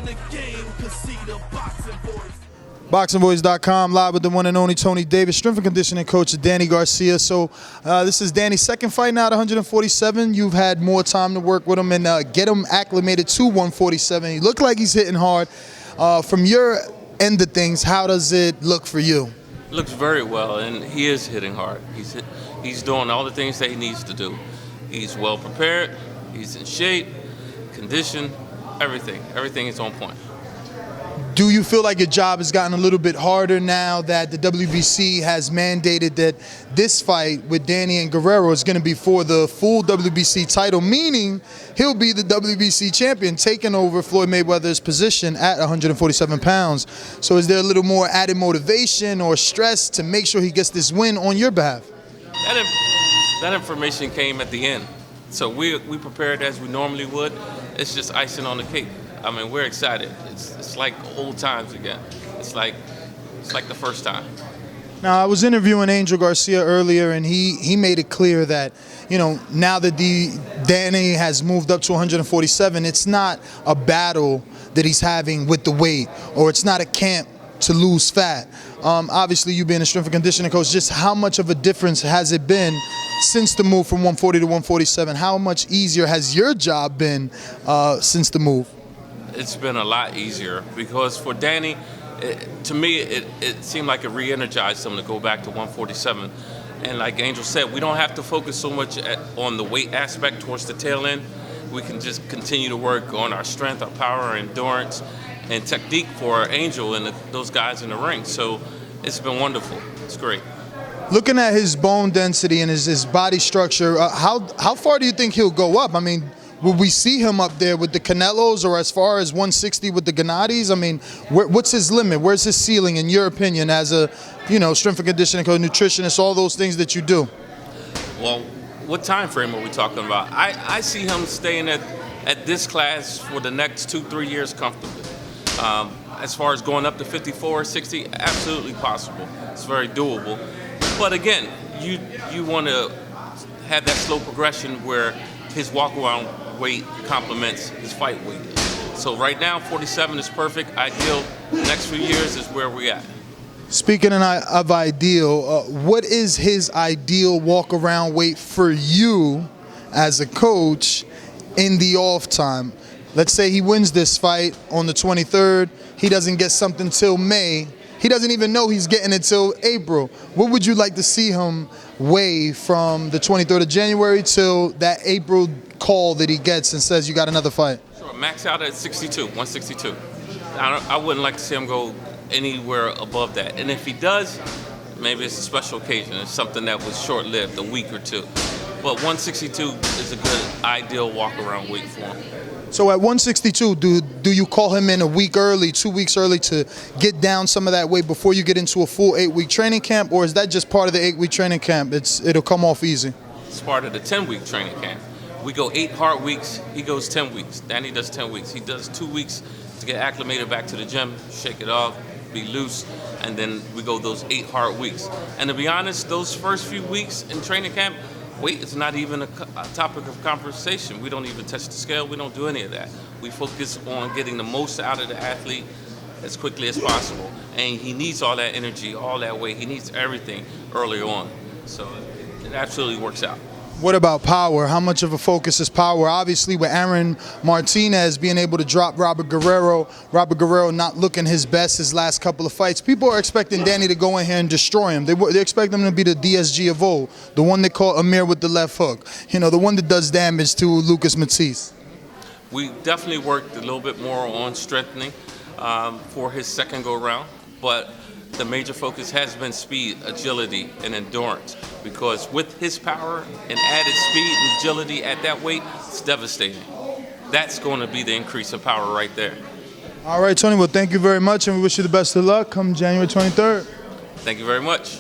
in the game, cause see the boxing voice. ThaBoxingvoice.com, live with the one and only Tony Davis, strength and conditioning coach Gennady Garcia. So this is Danny's second fight now at 147. You've had more time to work with him and get him acclimated to 147. He looked like he's hitting hard. From your end of things, how does it look for you? Looks very well, and he is hitting hard. He's doing all the things that he needs to do. He's well prepared, he's in shape, condition, everything. Everything is on point. Do you feel like your job has gotten a little bit harder now that the WBC has mandated that this fight with Danny and Guerrero is going to be for the full WBC title, meaning he'll be the WBC champion, taking over Floyd Mayweather's position at 147 pounds. So is there a little more added motivation or stress to make sure he gets this win on your behalf? That information came at the end. So we prepared as we normally would. It's just icing on the cake. I mean, we're excited. It's like old times again. It's like the first time. Now, I was interviewing Angel Garcia earlier, and he made it clear that, you know, now that Danny has moved up to 147, it's not a battle that he's having with the weight, or it's not a camp to lose fat. Obviously, you being a strength and conditioning coach, just how much of a difference has it been since the move from 140 to 147? How much easier has your job been since the move? It's been a lot easier because for Danny, to me, it seemed like it re-energized him to go back to 147. And like Angel said, we don't have to focus so much on the weight aspect towards the tail end. We can just continue to work on our strength, our power, our endurance, and technique for Angel and those guys in the ring. So it's been wonderful. It's great. Looking at his bone density and his body structure, how far do you think he'll go up? I mean, will we see him up there with the Canelos or as far as 160 with the Gennadys? I mean, what's his limit? Where's his ceiling, in your opinion, as a, you know, strength and conditioning coach, nutritionist, all those things that you do? Well, what time frame are we talking about? I see him staying at this class for the next 2-3 years comfortably. As far as going up to 54, 60, absolutely possible. It's very doable. But again, you want to have that slow progression where his walk-around weight complements his fight weight. So right now, 47 is perfect, ideal. The next few years is where we're at. Speaking of ideal, what is his ideal walk-around weight for you as a coach in the off time? Let's say he wins this fight on the 23rd. He doesn't get something till May. He doesn't even know he's getting it till April. What would you like to see him weigh from the 23rd of January till that April call that he gets and says you got another fight? Sure, max out at 162. I wouldn't like to see him go anywhere above that. And if he does, maybe it's a special occasion. It's something that was short-lived, a week or two. But 162 is a good, ideal walk-around weight for him. So at 162, do you call him in a week early, 2 weeks early to get down some of that weight before you get into a full 8-week training camp, or is that just part of the 8-week training camp? It'll come off easy. It's part of the 10-week training camp. We go 8 hard weeks, he goes 10 weeks. Danny does 10 weeks. He does 2 weeks to get acclimated back to the gym, shake it off, be loose, and then we go those 8 hard weeks. And to be honest, those first few weeks in training camp, weight is not even a topic of conversation. We don't even touch the scale. We don't do any of that. We focus on getting the most out of the athlete as quickly as possible. And he needs all that energy, all that weight. He needs everything early on. So it absolutely works out. What about power? How much of a focus is power? Obviously, with Aaron Martinez being able to drop Robert Guerrero not looking his best his last couple of fights, people are expecting Danny to go in here and destroy him. They expect him to be the DSG of old, the one that caught Amir with the left hook, you know, the one that does damage to Lucas Matisse. We definitely worked a little bit more on strengthening for his second go-around, but the major focus has been speed, agility, and endurance, because with his power and added speed and agility at that weight, it's devastating. That's going to be the increase in power right there. All right, Tony, well, thank you very much, and we wish you the best of luck come January 23rd. Thank you very much.